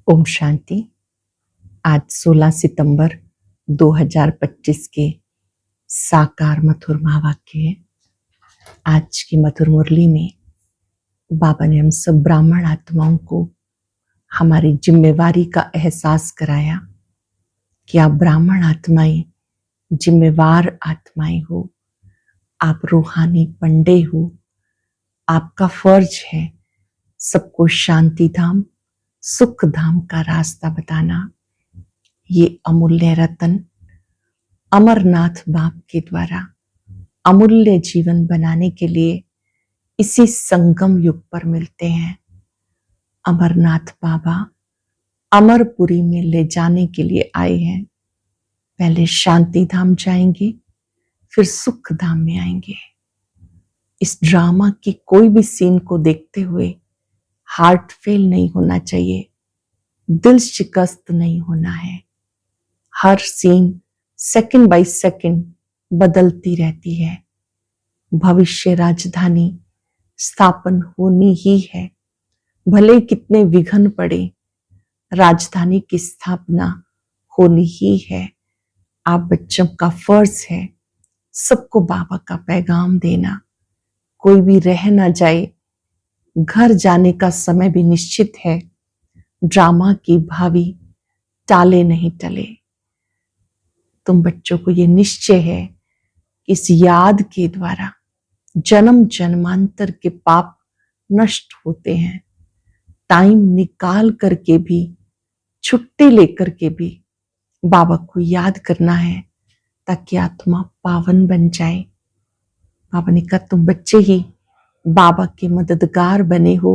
ओम शांति। आज 16 सितंबर 2025 के साकार मधुर महावाक्य है। आज की मधुर मुरली में बाबा ने हम सब ब्राह्मण आत्माओं को हमारी जिम्मेवारी का एहसास कराया कि आप ब्राह्मण आत्माएं जिम्मेवार आत्माएं हो, आप रूहानी पंडे हो। आपका फर्ज है सबको शांति धाम सुख धाम का रास्ता बताना। ये अमूल्य रतन अमरनाथ बाप के द्वारा अमूल्य जीवन बनाने के लिए इसी संगम युग पर मिलते हैं। अमरनाथ बाबा अमरपुरी में ले जाने के लिए आए हैं। पहले शांति धाम जाएंगे, फिर सुख धाम में आएंगे। इस ड्रामा की कोई भी सीन को देखते हुए हार्ट फेल नहीं होना चाहिए, दिल शिकस्त नहीं होना है। हर सीन सेकंड बाय सेकंड बदलती रहती है। भविष्य राजधानी स्थापन होनी ही है। भले कितने विघ्न पड़े, राजधानी की स्थापना होनी ही है। आप बच्चों का फर्ज है सबको बाबा का पैगाम देना। कोई भी रह ना जाए। घर जाने का समय भी निश्चित है। ड्रामा की भावी टाले नहीं टले। तुम बच्चों को ये निश्चय है कि इस याद के द्वारा जन्म जन्मांतर के पाप नष्ट होते हैं। टाइम निकाल करके भी, छुट्टी लेकर के भी बाबा को याद करना है ताकि आत्मा पावन बन जाए। बाबा ने कहा तुम बच्चे ही बाबा के मददगार बने हो,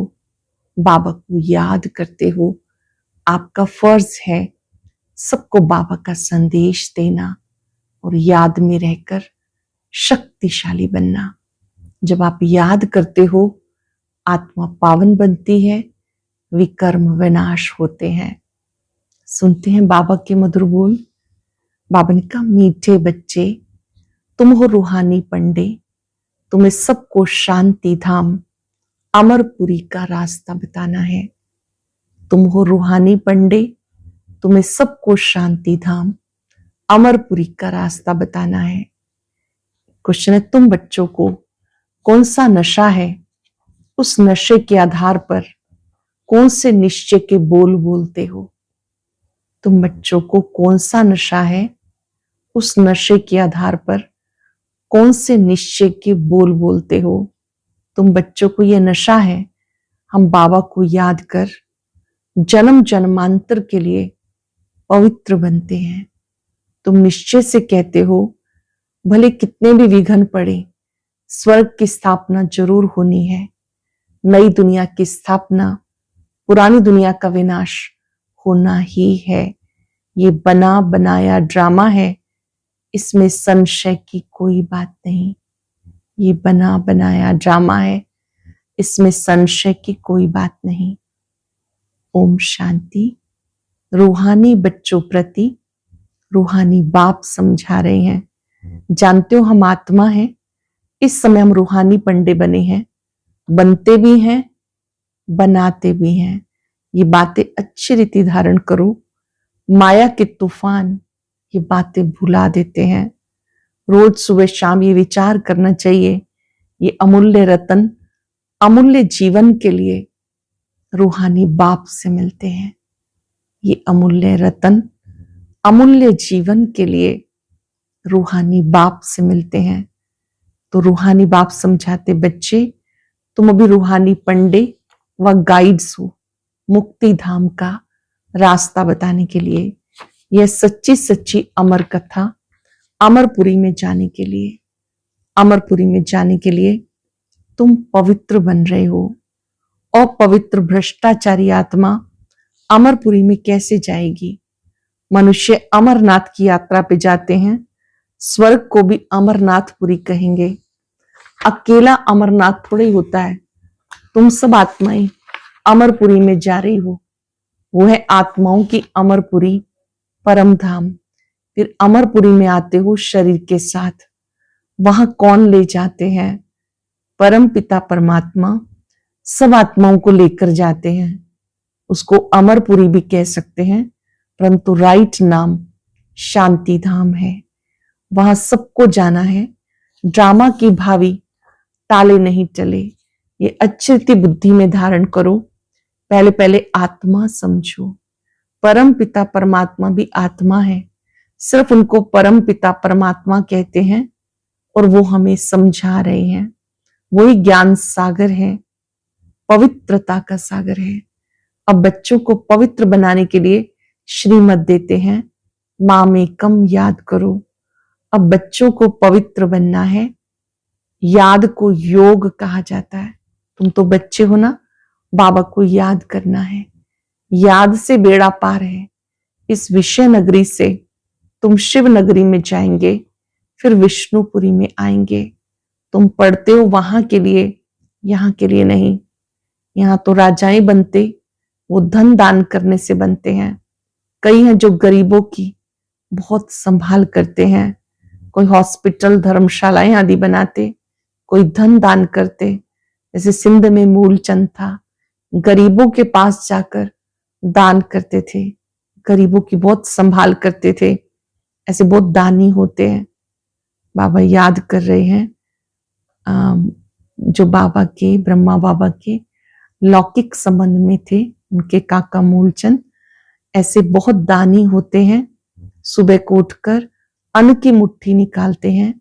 बाबा को याद करते हो। आपका फर्ज है सबको बाबा का संदेश देना और याद में रहकर शक्तिशाली बनना। जब आप याद करते हो आत्मा पावन बनती है, विकर्म विनाश होते हैं। सुनते हैं बाबा के मधुर बोल। बाबा ने कहा मीठे बच्चे तुम हो रूहानी पंडे, तुम्हें सबको शांति धाम अमरपुरी का रास्ता बताना है। तुम हो रूहानी पंडे, तुम्हें सबको शांति धाम अमरपुरी का रास्ता बताना है। क्वेश्चन है तुम बच्चों को कौन सा नशा है, उस नशे के आधार पर कौन से निश्चय के बोल बोलते हो। तुम बच्चों को कौन सा नशा है, उस नशे के आधार पर कौन से निश्चय के बोल बोलते हो। तुम बच्चों को यह नशा है हम बाबा को याद कर जन्म जन्मांतर के लिए पवित्र बनते हैं। तुम निश्चय से कहते हो भले कितने भी विघ्न पड़े, स्वर्ग की स्थापना जरूर होनी है। नई दुनिया की स्थापना, पुरानी दुनिया का विनाश होना ही है। ये बना बनाया ड्रामा है, इसमें संशय की कोई बात नहीं। ये बना बनाया ड्रामा है, इसमें संशय की कोई बात नहीं। ओम शांति। रूहानी बच्चों प्रति रूहानी बाप समझा रहे हैं। जानते हो हम आत्मा हैं, इस समय हम रूहानी पंडे बने हैं, बनते भी हैं बनाते भी हैं। ये बातें अच्छी रीति धारण करो। माया के तूफान ये बातें भुला देते हैं। रोज सुबह शाम ये विचार करना चाहिए, ये अमूल्य रतन अमूल्य जीवन के लिए रूहानी बाप से मिलते हैं। ये अमूल्य रतन अमूल्य जीवन के लिए रूहानी बाप से मिलते हैं। तो रूहानी बाप समझाते बच्चे तुम अभी रूहानी पंडे व गाइड्स हो मुक्ति धाम का रास्ता बताने के लिए। यह सच्ची सच्ची अमर कथा अमरपुरी में जाने के लिए, अमरपुरी में जाने के लिए तुम पवित्र बन रहे हो। अपवित्र भ्रष्टाचारी आत्मा अमरपुरी में कैसे जाएगी। मनुष्य अमरनाथ की यात्रा पे जाते हैं, स्वर्ग को भी अमरनाथपुरी कहेंगे। अकेला अमरनाथ थोड़ा ही होता है। तुम सब आत्माएं अमरपुरी में जा रही हो। वो है आत्माओं की अमरपुरी परम धाम। फिर अमरपुरी में आते हो शरीर के साथ। वहां कौन ले जाते हैं? परम पिता परमात्मा सब आत्माओं को लेकर जाते हैं। उसको अमरपुरी भी कह सकते हैं, परंतु राइट नाम शांति धाम है। वहां सबको जाना है। ड्रामा की भावी ताले नहीं टले। ये अच्छी रीति बुद्धि में धारण करो। पहले पहले आत्मा समझो। परम पिता परमात्मा भी आत्मा है, सिर्फ उनको परम पिता परमात्मा कहते हैं और वो हमें समझा रहे हैं। वही ज्ञान सागर है, पवित्रता का सागर है। अब बच्चों को पवित्र बनाने के लिए श्रीमत देते हैं, माँ में कम याद करो। अब बच्चों को पवित्र बनना है। याद को योग कहा जाता है। तुम तो बच्चे हो ना, बाबा को याद करना है। याद से बेड़ा पार है। इस विषय नगरी से तुम शिव नगरी में जाएंगे, फिर विष्णुपुरी में आएंगे। तुम पढ़ते हो वहां के लिए, यहाँ के लिए नहीं। यहाँ तो राजाएं बनते, वो धन दान करने से बनते हैं। कई हैं जो गरीबों की बहुत संभाल करते हैं। कोई हॉस्पिटल धर्मशालाएं आदि बनाते, कोई धन दान करते। जैसे सिंध में मूलचंद था, गरीबों के पास जाकर दान करते थे, गरीबों की बहुत संभाल करते थे। ऐसे बहुत दानी होते हैं। बाबा याद कर रहे हैं जो बाबा के, ब्रह्मा बाबा के लौकिक संबंध में थे, उनके काका मूलचंद ऐसे बहुत दानी होते हैं। सुबह को उठकर अन्न की मुट्ठी निकालते हैं,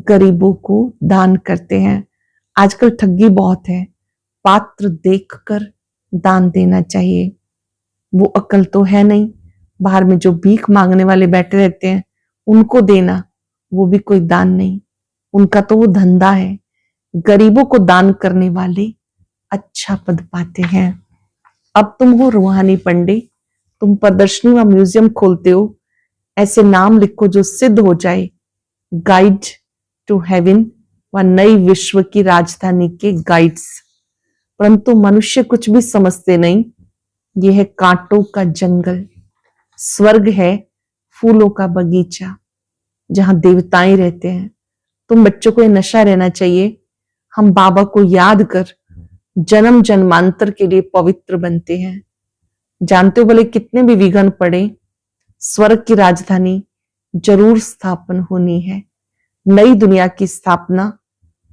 गरीबों को दान करते हैं। आजकल ठगी बहुत है, पात्र देखकर दान देना चाहिए। वो अकल तो है नहीं। बाहर में जो भीख मांगने वाले बैठे रहते हैं उनको देना, वो भी कोई दान नहीं। उनका तो वो धंधा है। गरीबों को दान करने वाले अच्छा पद पाते हैं। अब तुम हो रूहानी पंडित, तुम प्रदर्शनी व म्यूजियम खोलते हो। ऐसे नाम लिखो जो सिद्ध हो जाए, गाइड टू हेवन व नई विश्व की राजधानी के गाइड्स। परंतु मनुष्य कुछ भी समझते नहीं। यह है कांटों का जंगल, स्वर्ग है फूलों का बगीचा, जहां देवताएं रहते हैं। तुम बच्चों को यह नशा रहना चाहिए, हम बाबा को याद कर जन्म जन्मांतर के लिए पवित्र बनते हैं। जानते हो भले कितने भी विघ्न पड़े, स्वर्ग की राजधानी जरूर स्थापन होनी है। नई दुनिया की स्थापना,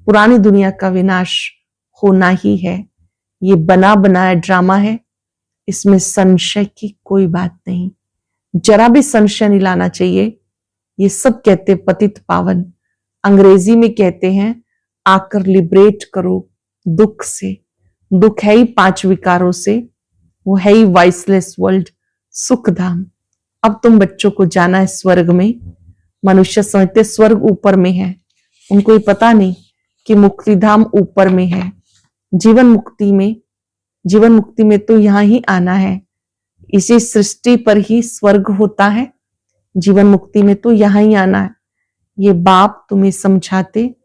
पुरानी दुनिया का विनाश होना ही है। ये बना बनाया ड्रामा है, इसमें संशय की कोई बात नहीं। जरा भी संशय नहीं लाना चाहिए। ये सब कहते पतित पावन, अंग्रेजी में कहते हैं आकर लिबरेट करो दुख से। दुख है ही 5 विकारों से, वो है ही वाइसलेस वर्ल्ड, सुख धाम। अब तुम बच्चों को जाना है स्वर्ग में। मनुष्य समझते स्वर्ग ऊपर में है, उनको ये पता नहीं कि मुक्ति धाम ऊपर में है। जीवन मुक्ति में तो यहां ही आना है। इसी सृष्टि पर ही स्वर्ग होता है। जीवन मुक्ति में तो यहां ही आना है। ये बाप तुम्हें समझाते,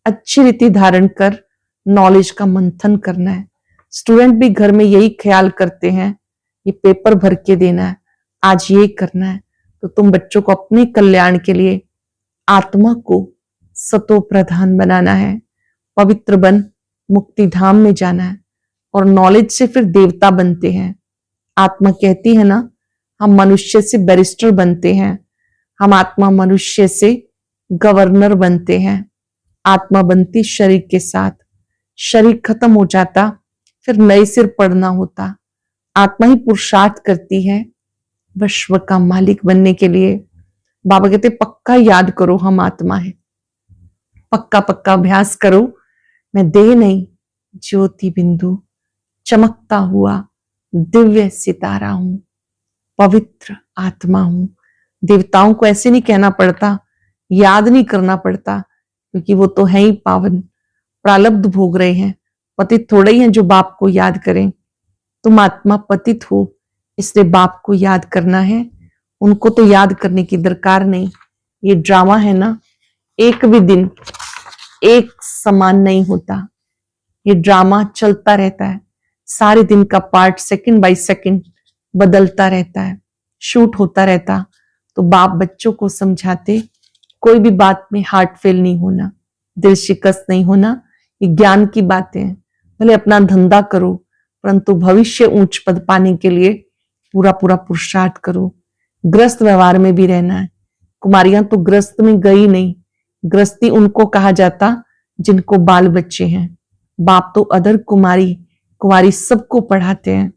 अच्छी रीति धारण कर नॉलेज का मंथन करना है। स्टूडेंट भी घर में यही ख्याल करते हैं, ये पेपर भर के देना है, आज ये करना है। तो तुम बच्चों को अपने कल्याण के लिए आत्मा को सतो प्रधान बनाना है। पवित्र बन मुक्ति धाम में जाना है और नॉलेज से फिर देवता बनते हैं। आत्मा कहती है ना, हम मनुष्य से बैरिस्टर बनते हैं, हम आत्मा मनुष्य से गवर्नर बनते हैं। आत्मा बनती शरीर के साथ, शरीर खत्म हो जाता, फिर नए सिर पड़ना होता। आत्मा ही पुरुषार्थ करती है विश्व का मालिक बनने के लिए। बाबा कहते पक्का याद करो हम आत्मा है, पक्का पक्का अभ्यास करो। मैं देह नहीं, ज्योति बिंदु, चमकता हुआ दिव्य सितारा हूं, पवित्र आत्मा हूं। देवताओं को ऐसे नहीं कहना पड़ता, याद नहीं करना पड़ता, क्योंकि वो तो है ही पावन, प्रालब्ध भोग रहे हैं। पतित थोड़े ही हैं जो बाप को याद करें। तुम आत्मा पतित हो, इसलिए बाप को याद करना है। उनको तो याद करने की दरकार नहीं। ये ड्रामा है ना, एक भी दिन एक समान नहीं होता। ये ड्रामा चलता रहता है, सारे दिन का पार्ट सेकंड बाय सेकंड बदलता रहता है, शूट होता रहता। तो बाप बच्चों को समझाते कोई भी बात में हार्ट फेल नहीं होना, दिल शिकस्त नहीं होना। ये ज्ञान की बातें हैं। भले अपना धंधा करो, परंतु भविष्य उच्च पद पाने के लिए पूरा पूरा पुरुषार्थ करो। ग्रस्त व्यवहार में भी रहना है। कुमारियां तो ग्रस्त में गई नहीं। ग्रस्ती उनको कहा जाता जिनको बाल बच्चे हैं। बाप तो अदर कुमारी कुंवारी सबको पढ़ाते हैं।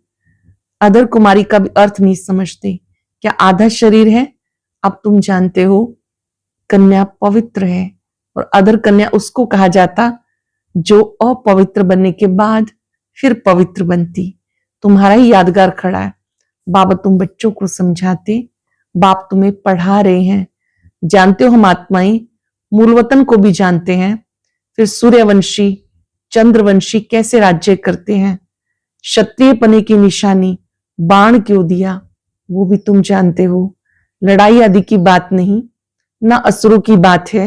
अदर कुमारी का भी अर्थ नहीं समझते। क्या आधा शरीर है? अब तुम जानते हो कन्या पवित्र है, और अदर कन्या उसको कहा जाता जो अपवित्र बनने के बाद फिर पवित्र बनती। तुम्हारा ही यादगार खड़ा है। बाबा तुम बच्चों को समझाते, बाप तुम्हें पढ़ा रहे हैं। जानते हो हम आत्माएं मूल वतन को भी जानते हैं। फिर सूर्यवंशी चंद्रवंशी कैसे राज्य करते हैं। क्षत्रिय पने की निशानी बाण क्यों दिया वो भी तुम जानते हो। लड़ाई आदि की बात नहीं, ना असुरों की बात है,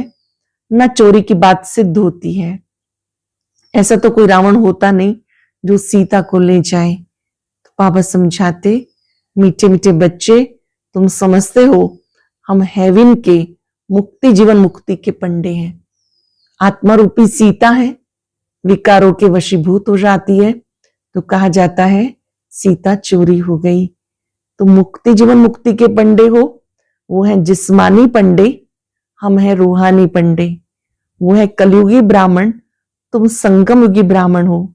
ना चोरी की बात सिद्ध होती है। ऐसा तो कोई रावण होता नहीं जो सीता को ले जाए। तो बाबा समझाते, मीठे मीठे बच्चे तुम समझते हो हम हेवन के मुक्ति जीवन मुक्ति के पंडे हैं। आत्मा रूपी सीता है, विकारों के वशीभूत हो जाती है तो कहा जाता है सीता चोरी हो गई। तो मुक्ति जीवन मुक्ति के पंडे हो, वो है जिस्मानी पंडे, हम है रूहानी पंडे। वो है कलयुगी ब्राह्मण, तुम संगम युगी ब्राह्मण हो।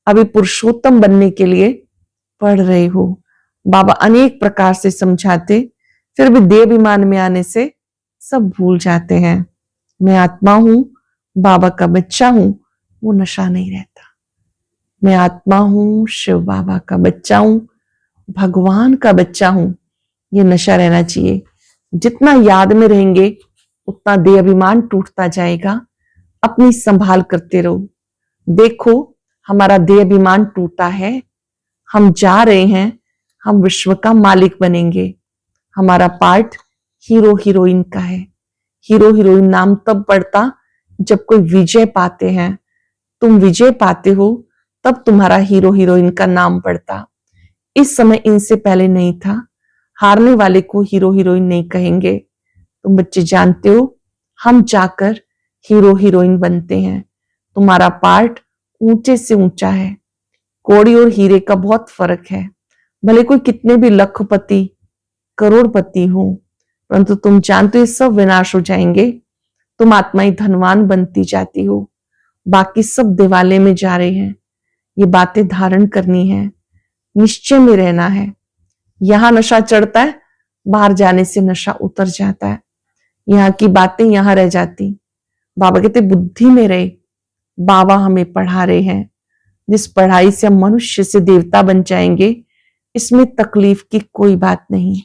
अभी पुरुषोत्तम बनने के लिए पढ़ रहे हो। बाबा अनेक प्रकार से समझाते, फिर भी देहाभिमान में आने से सब भूल जाते हैं। मैं आत्मा हूं, बाबा का बच्चा हूं, वो नशा नहीं रहता। मैं आत्मा हूं, शिव बाबा का बच्चा हूं, भगवान का बच्चा हूं, ये नशा रहना चाहिए। जितना याद में रहेंगे उतना देहाभिमान टूटता जाएगा। अपनी संभाल करते रहो। देखो हमारा देहाभिमान टूटा है, हम जा रहे हैं, हम विश्व का मालिक बनेंगे। हमारा पार्ट हीरो हीरोइन का है। हीरो हीरोइन नाम तब पड़ता जब कोई विजय पाते हैं। तुम विजय पाते हो तब तुम्हारा हीरो हीरोइन का नाम पड़ता। इस समय इनसे पहले नहीं था। हारने वाले को हीरो हीरोइन नहीं कहेंगे। तुम बच्चे जानते हो हम जाकर हीरो हीरोइन बनते हैं। तुम्हारा पार्ट ऊंचे से ऊंचा है। कौड़ी और हीरे का बहुत फर्क है। भले कोई कितने भी लखपति करोड़पति हो, परंतु तुम जानते हो सब विनाश हो जाएंगे। तुम आत्माएं धनवान बनती जाती हो, बाकी सब दिवाले में जा रहे हैं। ये बातें धारण करनी है, निश्चय में रहना है। यहां नशा चढ़ता है, बाहर जाने से नशा उतर जाता है। यहाँ की बातें यहां रह जाती। बाबा कहते बुद्धि में रहे। बाबा हमें पढ़ा रहे हैं। जिस पढ़ाई से हम मनुष्य से देवता बन जाएंगे, इसमें तकलीफ की कोई बात नहीं।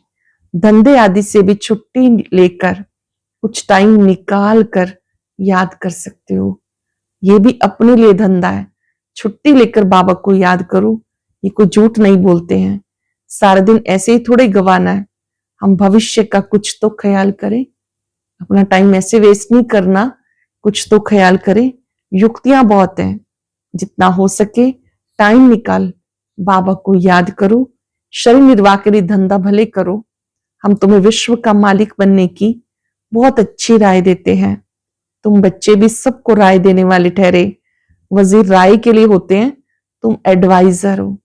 धंधे आदि से भी छुट्टी लेकर कुछ टाइम निकाल कर याद कर सकते हो। ये भी अपने लिए धंधा है। छुट्टी लेकर बाबा को याद करो। ये कोई झूठ नहीं बोलते हैं। सारा दिन ऐसे ही थोड़े गवाना है। हम भविष्य का कुछ तो ख्याल करें। अपना टाइम ऐसे वेस्ट नहीं करना, कुछ तो ख्याल करें। युक्तियां बहुत हैं, जितना हो सके टाइम निकाल बाबा को याद करो। शरीर निर्वाह के लिए धंधा भले करो। हम तुम्हें विश्व का मालिक बनने की बहुत अच्छी राय देते हैं। तुम बच्चे भी सबको राय देने वाले ठहरे। वजीर राय के लिए होते हैं, तुम एडवाइजर हो।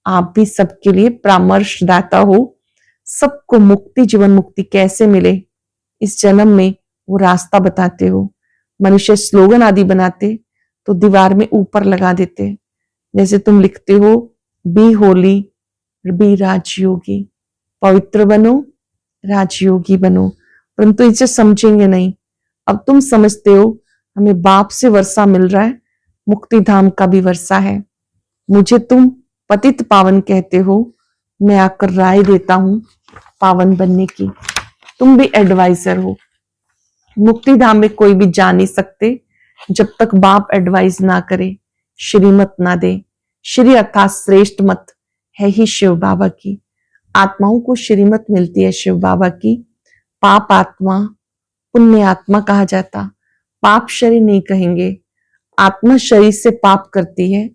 आप भी सबके लिए परामर्शदाता हो। सबको मुक्ति जीवन मुक्ति कैसे मिले इस जन्म में वो रास्ता बताते हो। मनुष्य स्लोगन आदि बनाते तो दीवार में ऊपर लगा देते। जैसे तुम लिखते हो बी होली बी राजयोगी, पवित्र बनो राजयोगी बनो, परंतु इसे समझेंगे नहीं। अब तुम समझते हो हमें बाप से वर्षा मिल रहा है, मुक्ति धाम का भी वर्षा है। मुझे तुम पतित पावन कहते हो, मैं आकर राय देता हूं पावन बनने की। तुम भी एडवाइजर हो। मुक्ति धाम में कोई भी जा नहीं सकते जब तक बाप एडवाइस ना करे, श्रीमत ना दे। श्री अर्थात श्रेष्ठ मत है ही शिव बाबा की। आत्माओं को श्रीमत मिलती है शिव बाबा की। पाप आत्मा पुण्य आत्मा कहा जाता, पाप शरीर नहीं कहेंगे। आत्मा शरीर से पाप करती है,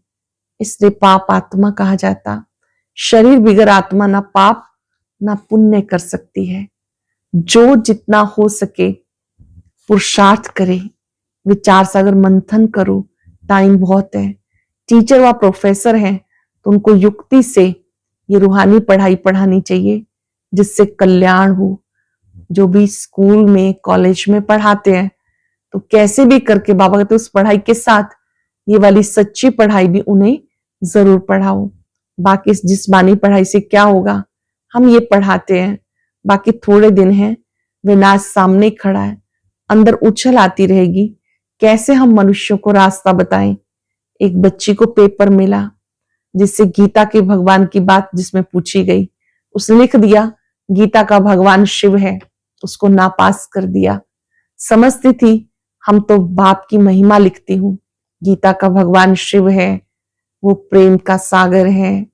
इसलिए पाप आत्मा कहा जाता। शरीर बिगर आत्मा ना पाप ना पुण्य कर सकती है। जो जितना हो सके पुरुषार्थ करे, विचार सागर मंथन करो। टाइम बहुत है। टीचर व प्रोफेसर हैं तो उनको युक्ति से ये रूहानी पढ़ाई पढ़ानी चाहिए जिससे कल्याण हो। जो भी स्कूल में कॉलेज में पढ़ाते हैं तो कैसे भी करके बाबा कहते उस पढ़ाई के साथ ये वाली सच्ची पढ़ाई भी उन्हें जरूर पढ़ाओ। बाकी इस जिस्मानी पढ़ाई से क्या होगा, हम ये पढ़ाते हैं, बाकी थोड़े दिन हैं, विनाश सामने खड़ा है, अंदर उछल आती रहेगी, कैसे हम मनुष्यों को रास्ता बताएं। एक बच्ची को पेपर मिला जिससे गीता के भगवान की बात जिसमें पूछी गई, उसने लिख दिया गीता का भगवान शिव है, उसको नापास कर दिया। समझती थी हम तो बाप की महिमा लिखती हूँ, गीता का भगवान शिव है, वो प्रेम का सागर है,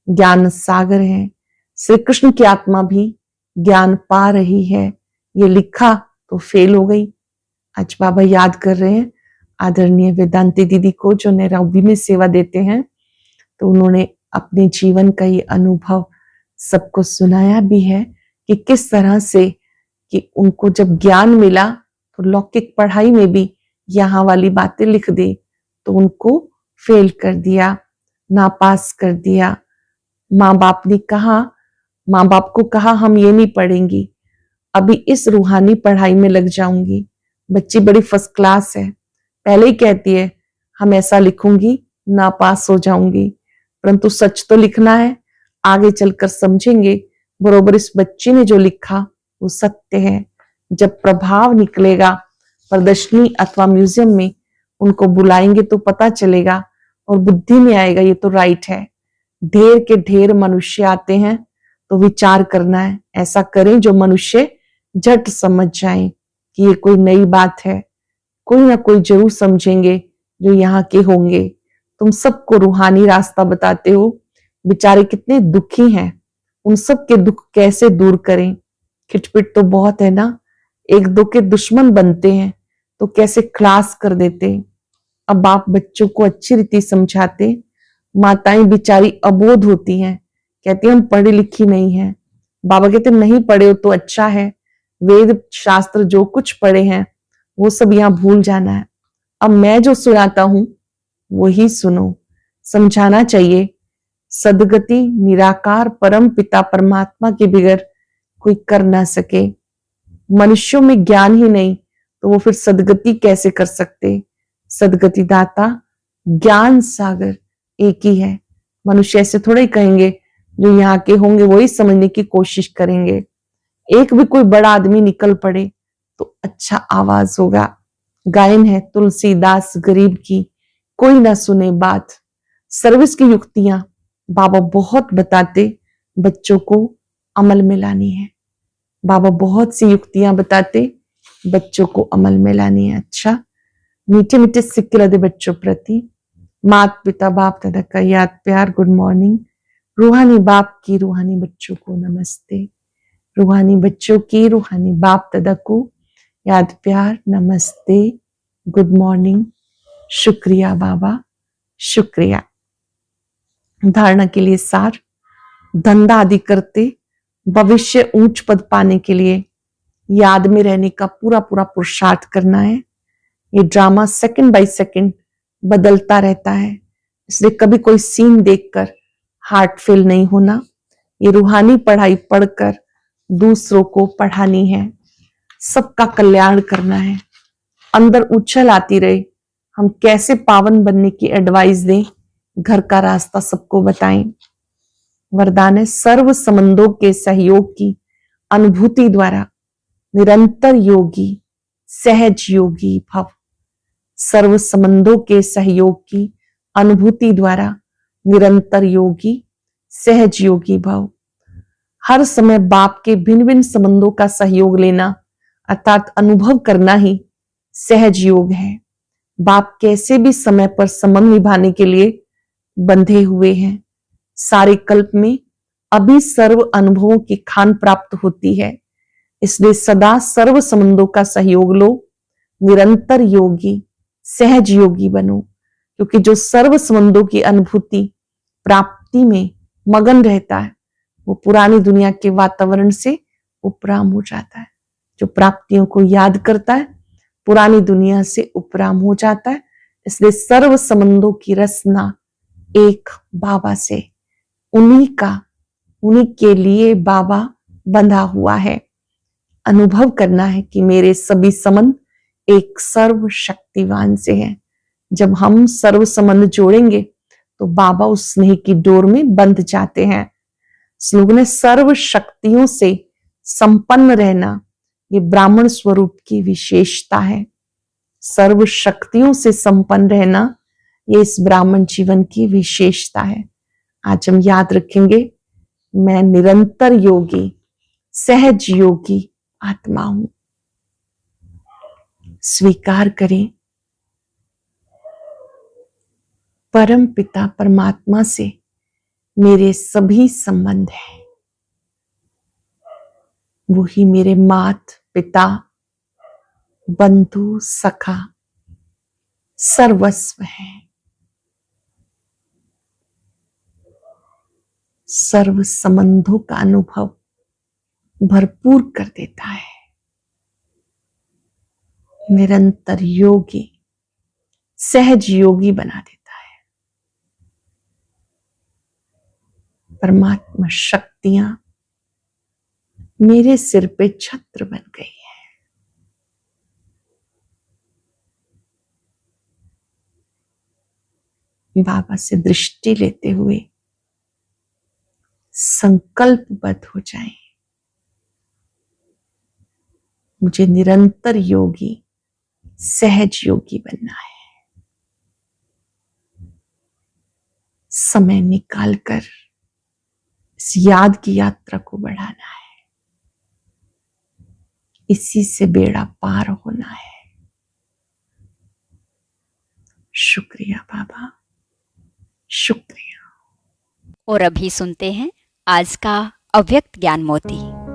ज्ञान सागर है, श्री कृष्ण की आत्मा भी ज्ञान पा रही है, ये लिखा तो फेल हो गई। आज बाबा याद कर रहे हैं आदरणीय वेदांती दीदी को जो नैरोबी में सेवा देते हैं, तो उन्होंने अपने जीवन का ये अनुभव सबको सुनाया भी है कि किस तरह से कि उनको जब ज्ञान मिला तो लौकिक पढ़ाई में भी यहाँ वाली बातें लिख दी तो उनको फेल कर दिया, नापास कर दिया। माँ बाप ने कहा, माँ बाप को कहा हम ये नहीं पढ़ेंगी, अभी इस रूहानी पढ़ाई में लग जाऊंगी। बच्ची बड़ी फर्स्ट क्लास है, पहले ही कहती है हम ऐसा लिखूंगी नापास हो जाऊंगी, परंतु सच तो लिखना है, आगे चलकर समझेंगे बरोबर इस बच्ची ने जो लिखा वो सत्य है। जब प्रभाव निकलेगा प्रदर्शनी अथवा म्यूजियम में उनको बुलाएंगे तो पता चलेगा और बुद्धि में आएगा ये तो राइट है। ढेर के ढेर मनुष्य आते हैं तो विचार करना है, ऐसा करें जो मनुष्य झट समझ जाएं कि ये कोई नई बात है। कोई ना कोई जरूर समझेंगे जो यहाँ के होंगे। तुम सबको रूहानी रास्ता बताते हो, बेचारे कितने दुखी हैं, उन सब के दुख कैसे दूर करें। खिटपिट तो बहुत है ना, एक दो के दुश्मन बनते हैं तो कैसे क्लास कर देते। अब आप बच्चों को अच्छी रीति समझाते, माताएं बेचारी अबोध होती हैं, कहती हम पढ़ी लिखी नहीं है। बाबा कहते नहीं पढ़े हो तो अच्छा है, वेद शास्त्र जो कुछ पढ़े हैं वो सब यहाँ भूल जाना है। अब मैं जो सुनाता हूं वही सुनो, समझाना चाहिए। सदगति निराकार परम पिता परमात्मा के बगैर कोई कर ना सके। मनुष्यों में ज्ञान ही नहीं तो वो फिर सदगति कैसे कर सकते। सदगति दाता ज्ञान सागर एक ही है। मनुष्य ऐसे थोड़े ही कहेंगे, जो यहाँ के होंगे वही समझने की कोशिश करेंगे। एक भी कोई बड़ा आदमी निकल पड़े तो अच्छा आवाज होगा। गायन है तुलसीदास गरीब की, कोई ना सुने बात। सर्विस की युक्तियां बाबा बहुत बताते, बच्चों को अमल में लानी है। बाबा बहुत सी युक्तियां बताते, बच्चों को अमल में लानी है। अच्छा, मीठे मीठे सिक्के लदे बच्चों प्रति मात पिता बाप दादा का याद प्यार, गुड मॉर्निंग। रूहानी बाप की रूहानी बच्चों को नमस्ते। रूहानी बच्चों की रूहानी बाप दादा को याद प्यार, नमस्ते, गुड मॉर्निंग, शुक्रिया बाबा, शुक्रिया। धारणा के लिए सार, धंधा आदि करते भविष्य ऊंच पद पाने के लिए याद में रहने का पूरा पूरा पुरुषार्थ करना है। ये ड्रामा सेकंड बाय सेकंड बदलता रहता है, इसलिए कभी कोई सीन देखकर हार्ट फेल नहीं होना। ये रूहानी पढ़ाई पढ़कर दूसरों को पढ़ानी है, सबका कल्याण करना है। अंदर उछल आती रहे, हम कैसे पावन बनने की एडवाइस दें, घर का रास्ता सबको बताएं। वरदान है सर्व संबंधों के सहयोग की अनुभूति द्वारा निरंतर योगी सहज योगी भव। सर्व संबंधों के सहयोग की अनुभूति द्वारा निरंतर योगी सहज योगी भव। हर समय बाप के भिन्न भिन्न संबंधों का सहयोग लेना अर्थात अनुभव करना ही सहज योग है। बाप कैसे भी समय पर संबंध निभाने के लिए बंधे हुए हैं। सारे कल्प में अभी सर्व अनुभवों की खान प्राप्त होती है, इसलिए सदा सर्व संबंधों का सहयोग लो, निरंतर योगी सहज योगी बनो। क्योंकि जो सर्व संबंधों की अनुभूति प्राप्ति में मगन रहता है वो पुरानी दुनिया के वातावरण से उपराम हो जाता है। जो प्राप्तियों को याद करता है पुरानी दुनिया से उपराम हो जाता है। इसलिए सर्व संबंधों की रसना एक बाबा से, उन्हीं के लिए बाबा बंधा हुआ है। अनुभव करना है कि मेरे सभी संबंध एक सर्वशक्तिवान से हैं। जब हम सर्व संबंध जोड़ेंगे तो बाबा उस स्नेह की डोर में बंध जाते हैं। श्लोक ने सर्व शक्तियों से संपन्न रहना, ये ब्राह्मण स्वरूप की विशेषता है। सर्व शक्तियों से संपन्न रहना, ये इस ब्राह्मण जीवन की विशेषता है। आज हम याद रखेंगे, मैं निरंतर योगी, सहज योगी आत्मा हूं। स्वीकार करें, परम पिता परमात्मा से मेरे सभी संबंध हैं। वही मेरे मात पिता, बंधु, सखा, सर्वस्व है। सर्व संबंधों का अनुभव भरपूर कर देता है। निरंतर योगी, सहज योगी बना देता है। परमात्मा शक्तियां मेरे सिर पे छत्र बन गई है। बाबा से दृष्टि लेते हुए संकल्पबद्ध हो जाएं, मुझे निरंतर योगी, सहज योगी बनना है। समय निकालकर इस याद की यात्रा को बढ़ाना है। इसी से बेड़ा पार होना है। शुक्रिया बाबा, शुक्रिया। और अभी सुनते हैं आज का अव्यक्त ज्ञान मोती।